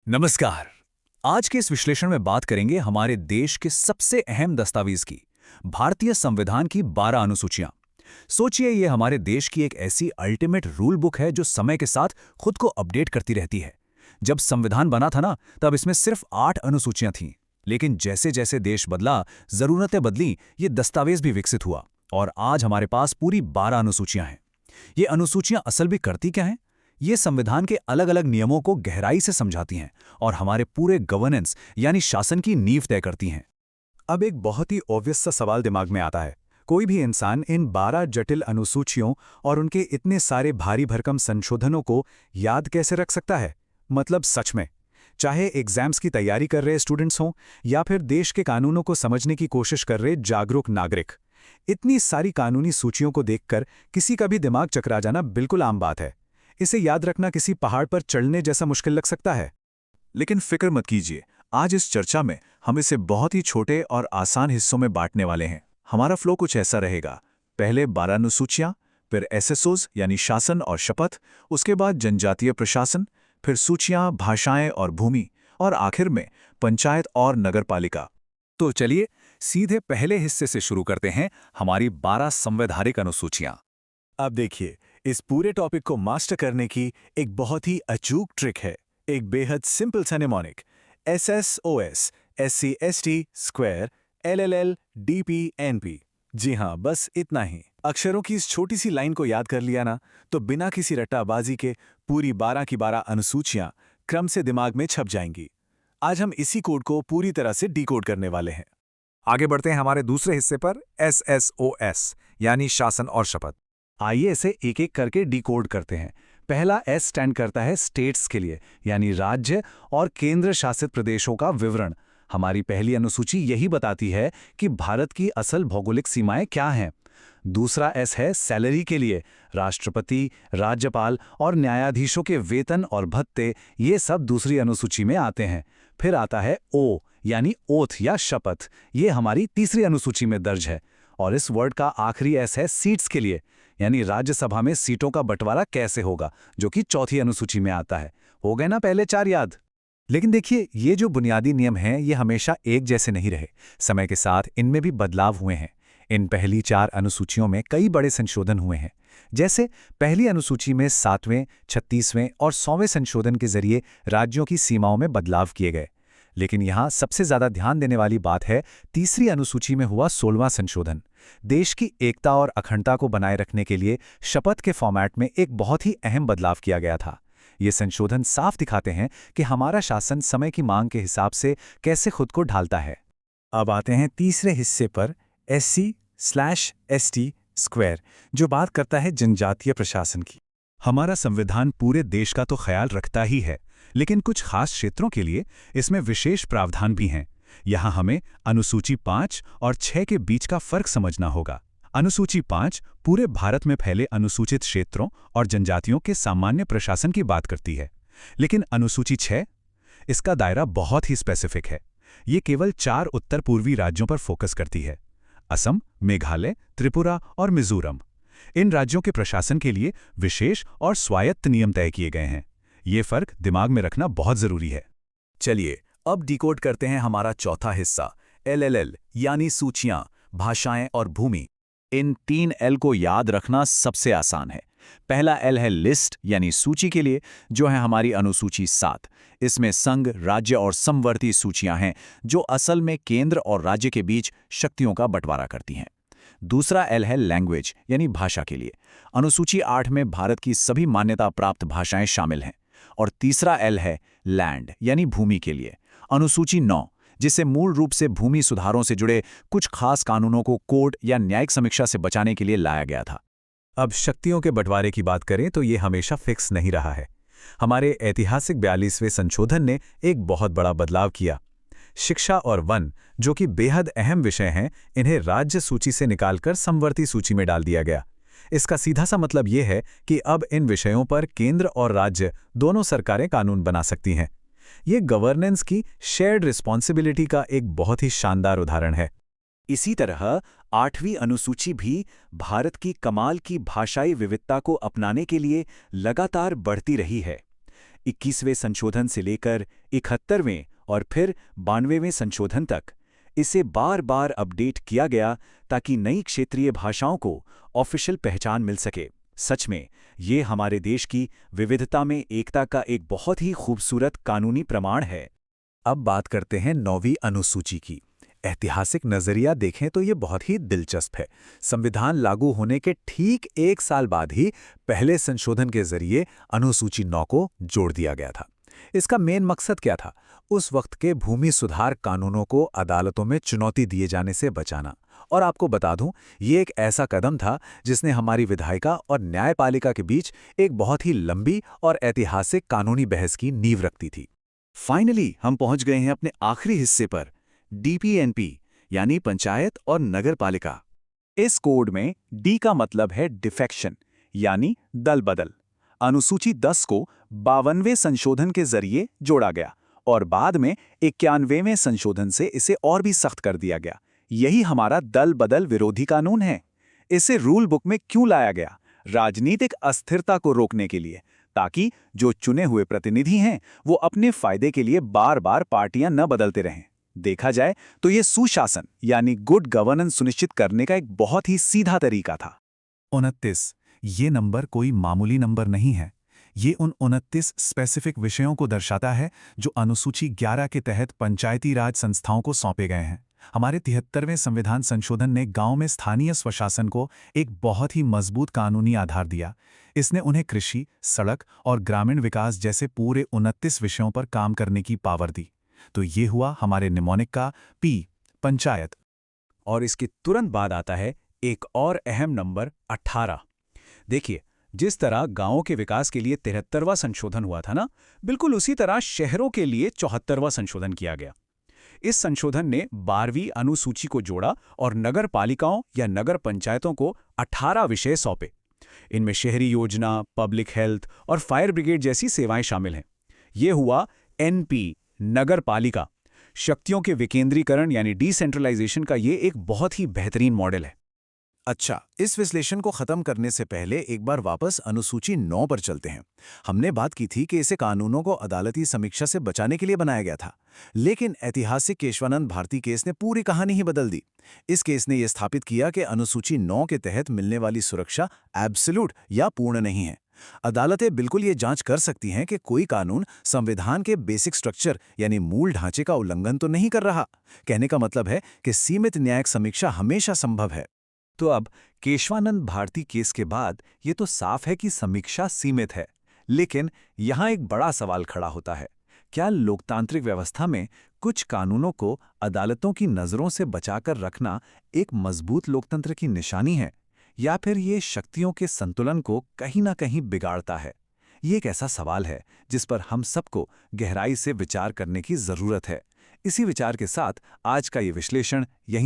नमस्कार। आज के इस विश्लेषण में बात करेंगे हमारे देश के सबसे अहम दस्तावेज की, भारतीय संविधान की 12 अनुसूचियां। सोचिए, ये हमारे देश की एक ऐसी अल्टीमेट रूल बुक है जो समय के साथ खुद को अपडेट करती रहती है। जब संविधान बना था ना, तब इसमें सिर्फ 8 अनुसूचियां थीं। लेकिन जैसे जैसे देश बदला, जरूरतें बदली, ये दस्तावेज भी विकसित हुआ और आज हमारे पास पूरी 12 अनुसूचियां हैं। ये अनुसूचियां असल में करती क्या हैं? ये संविधान के अलग अलग नियमों को गहराई से समझाती हैं और हमारे पूरे गवर्नेंस यानी शासन की नींव तय करती हैं। अब एक बहुत ही ऑब्वियस सा सवाल दिमाग में आता है। कोई भी इंसान इन 12 जटिल अनुसूचियों और उनके इतने सारे भारी भरकम संशोधनों को याद कैसे रख सकता है? मतलब सच में, चाहे एग्जाम्स की तैयारी कर रहे स्टूडेंट्स हों या फिर देश के कानूनों को समझने की कोशिश कर रहे जागरूक नागरिक, इतनी सारी कानूनी सूचियों को देखकर किसी का भी दिमाग चकरा जाना बिल्कुल आम बात है। इसे याद रखना किसी पहाड़ पर चढ़ने जैसा मुश्किल लग सकता है। लेकिन फिक्र मत कीजिए, आज इस चर्चा में हम इसे बहुत ही छोटे और आसान हिस्सों में बांटने वाले हैं। हमारा फ्लो कुछ ऐसा रहेगा। पहले 12 अनुसूचियां, फिर एसएसओज यानी शासन और शपथ, उसके बाद जनजातीय प्रशासन, फिर सूचियां, भाषाएं और भूमि, और आखिर में पंचायत और नगरपालिका। तो चलिए सीधे पहले हिस्से से शुरू करते हैं, हमारी 12 संवैधानिक अनुसूचियां। अब देखिए, इस पूरे टॉपिक को मास्टर करने की एक बहुत ही अचूक ट्रिक है, एक बेहद सिंपल सा mnemonic. SSOS, SC/ST square, LLL DP NP। जी हाँ, बस इतना ही। अक्षरों की इस छोटी सी लाइन को याद कर लिया ना, तो बिना किसी रट्टाबाजी के पूरी 12 की 12 अनुसूचियां क्रम से दिमाग में छप जाएंगी। आज हम इसी कोड को पूरी तरह से डिकोड करने वाले हैं। आगे बढ़ते हैं हमारे दूसरे हिस्से पर, SSOS यानी शासन और शपथ। आइए इसे एक एक करके डिकोड करते हैं। पहला S स्टैंड करता है स्टेट्स के लिए, यानी राज्य और केंद्र शासित प्रदेशों का विवरण। हमारी पहली अनुसूची यही बताती है कि भारत की असल भौगोलिक सीमाएं क्या हैं। दूसरा S है सैलरी के लिए, राष्ट्रपति, राज्यपाल और न्यायाधीशों के वेतन और भत्ते, ये सब दूसरी अनुसूची में आते हैं। फिर आता है O यानी ओथ या शपथ, ये हमारी तीसरी अनुसूची में दर्ज है। और इस वर्ड का आखिरी S है सीट्स के लिए, यानी राज्यसभा में सीटों का बंटवारा कैसे होगा, जो कि चौथी अनुसूची में आता है। हो गए ना पहले 4 याद? लेकिन देखिए, ये जो बुनियादी नियम हैं, ये हमेशा एक जैसे नहीं रहे। समय के साथ इनमें भी बदलाव हुए हैं। इन पहली 4 अनुसूचियों में कई बड़े संशोधन हुए हैं। जैसे पहली अनुसूची में 7वें, 36वें और 100वें संशोधन के जरिए राज्यों की सीमाओं में बदलाव किए गए। लेकिन यहाँ सबसे ज्यादा ध्यान देने वाली बात है तीसरी अनुसूची में हुआ 16वां संशोधन। देश की एकता और अखंडता को बनाए रखने के लिए शपथ के फॉर्मेट में एक बहुत ही अहम बदलाव किया गया था। ये संशोधन साफ दिखाते हैं कि हमारा शासन समय की मांग के हिसाब से कैसे खुद को ढालता है। अब आते हैं तीसरे हिस्से पर, SC/ST स्क्वायर, जो बात करता है जनजातीय प्रशासन की। हमारा संविधान पूरे देश का तो ख्याल रखता ही है, लेकिन कुछ खास क्षेत्रों के लिए इसमें विशेष प्रावधान भी हैं। यहाँ हमें अनुसूची 5 और 6 के बीच का फर्क समझना होगा। अनुसूची 5 पूरे भारत में फैले अनुसूचित क्षेत्रों और जनजातियों के सामान्य प्रशासन की बात करती है, लेकिन अनुसूची 6, इसका दायरा बहुत ही स्पेसिफिक है। ये केवल 4 उत्तर पूर्वी राज्यों पर फोकस करती है: असम, मेघालय, त्रिपुरा और मिजोरम। इन राज्यों के प्रशासन के लिए विशेष और स्वायत्त नियम तय किए गए हैं। ये फर्क दिमाग में रखना बहुत जरूरी है। चलिए अब डिकोड करते हैं हमारा चौथा हिस्सा, LLL यानी सूचियां, भाषाएं और भूमि। इन 3 L को याद रखना सबसे आसान है। पहला L है लिस्ट यानी सूची के लिए, जो है हमारी अनुसूची 7। इसमें संघ, राज्य और समवर्ती सूचियां हैं, जो असल में केंद्र और राज्य के बीच शक्तियों का बंटवारा करती हैं। दूसरा L है लैंग्वेज यानी भाषा के लिए। अनुसूची 8 में भारत की सभी मान्यता प्राप्त भाषाएं शामिल हैं। और तीसरा L है लैंड यानी भूमि के लिए। अनुसूची 9, जिसे मूल रूप से भूमि सुधारों से जुड़े कुछ खास कानूनों को कोर्ट या न्यायिक समीक्षा से बचाने के लिए लाया गया था। अब शक्तियों के बंटवारे की बात करें तो ये हमेशा फिक्स नहीं रहा है। हमारे ऐतिहासिक 42वें संशोधन ने एक बहुत बड़ा बदलाव किया। शिक्षा और वन, जो कि बेहद अहम विषय हैं, इन्हें राज्य सूची से निकालकर समवर्ती सूची में डाल दिया गया। इसका सीधा सा मतलब ये है कि अब इन विषयों पर केंद्र और राज्य दोनों सरकारें कानून बना सकती हैं। ये गवर्नेंस की शेयर्ड रिस्पॉन्सिबिलिटी का एक बहुत ही शानदार उदाहरण है। इसी तरह 8वीं अनुसूची भी भारत की कमाल की भाषाई विविधता को अपनाने के लिए लगातार बढ़ती रही है। 21वें संशोधन से लेकर 71वें और फिर 92वें संशोधन तक इसे बार बार अपडेट किया गया ताकि नई क्षेत्रीय भाषाओं को ऑफिशियल पहचान मिल सके। सच में ये हमारे देश की विविधता में एकता का एक बहुत ही खूबसूरत कानूनी प्रमाण है। अब बात करते हैं 9वीं अनुसूची की। ऐतिहासिक नजरिया देखें तो ये बहुत ही दिलचस्प है। संविधान लागू होने के ठीक 1 साल बाद ही पहले संशोधन के जरिए अनुसूची 9 को जोड़ दिया गया था। इसका मेन मकसद क्या था? उस वक्त के भूमि सुधार कानूनों को अदालतों में चुनौती दिए जाने से बचाना। और आपको बता दूं, ये एक ऐसा कदम था जिसने हमारी विधायिका और न्यायपालिका के बीच एक बहुत ही लंबी और ऐतिहासिक कानूनी बहस की नींव रखती थी। फाइनली हम पहुंच गए हैं अपने आखिरी हिस्से पर, डीपीएनपी यानी पंचायत और नगर पालिका। इस कोड में डी का मतलब है डिफेक्शन यानी दल बदल। अनुसूची 10 को 52वें संशोधन के जरिए जोड़ा गया और बाद में 91वें संशोधन से इसे और भी सख्त कर दिया गया। यही हमारा दल बदल विरोधी कानून है। इसे रूल बुक में क्यों लाया गया? राजनीतिक अस्थिरता को रोकने के लिए, ताकि जो चुने हुए प्रतिनिधि हैं वो अपने फायदे के लिए बार बार पार्टियां न बदलते रहें। देखा जाए तो ये सुशासन यानी गुड गवर्नेंस सुनिश्चित करने का एक बहुत ही सीधा तरीका था। 29 ये नंबर कोई मामूली नंबर नहीं है। ये उन 29 स्पेसिफिक विषयों को दर्शाता है जो अनुसूची 11 के तहत पंचायती राज संस्थाओं को सौंपे गए हैं। हमारे 73वें संविधान संशोधन ने गांव में स्थानीय स्वशासन को एक बहुत ही मजबूत कानूनी आधार दिया। इसने उन्हें कृषि, सड़क और ग्रामीण विकास जैसे पूरे 29 विषयों पर काम करने की पावर दी। तो ये हुआ हमारे निमोनिक का पी, पंचायत। और इसके तुरंत बाद आता है एक और अहम नंबर 18। देखिए, जिस तरह गांवों के विकास के लिए 73वां संशोधन हुआ था ना, बिल्कुल उसी तरह शहरों के लिए 74वां संशोधन किया गया। इस संशोधन ने 12वीं अनुसूची को जोड़ा और नगर पालिकाओं या नगर पंचायतों को 18 विषय सौंपे। इनमें शहरी योजना, पब्लिक हेल्थ और फायर ब्रिगेड जैसी सेवाएं शामिल हैं। ये हुआ एनपी, नगर पालिका। शक्तियों के विकेंद्रीकरण यानी डिसेंट्रलाइजेशन का ये एक बहुत ही बेहतरीन मॉडल है। अच्छा, इस विश्लेषण को खत्म करने से पहले एक बार वापस अनुसूची 9 पर चलते हैं। हमने बात की थी कि इसे कानूनों को अदालती समीक्षा से बचाने के लिए बनाया गया था, लेकिन ऐतिहासिक केशवानंद भारती केस ने पूरी कहानी ही बदल दी। इस केस ने यह स्थापित किया कि अनुसूची 9 के तहत मिलने वाली सुरक्षा एब्सोल्यूट या पूर्ण नहीं है। अदालतें बिल्कुल ये जांच कर सकती हैं कि कोई कानून संविधान के बेसिक स्ट्रक्चर यानी मूल ढांचे का उल्लंघन तो नहीं कर रहा। कहने का मतलब है कि सीमित न्यायिक समीक्षा हमेशा संभव है। तो अब केशवानंद भारती केस के बाद ये तो साफ है कि समीक्षा सीमित है, लेकिन यहाँ एक बड़ा सवाल खड़ा होता है। क्या लोकतांत्रिक व्यवस्था में कुछ कानूनों को अदालतों की नज़रों से बचाकर रखना एक मजबूत लोकतंत्र की निशानी है, या फिर ये शक्तियों के संतुलन को कहीं ना कहीं बिगाड़ता है? ये एक ऐसा सवाल है जिस पर हम सबको गहराई से विचार करने की ज़रूरत है। इसी विचार के साथ आज का ये विश्लेषण यहीं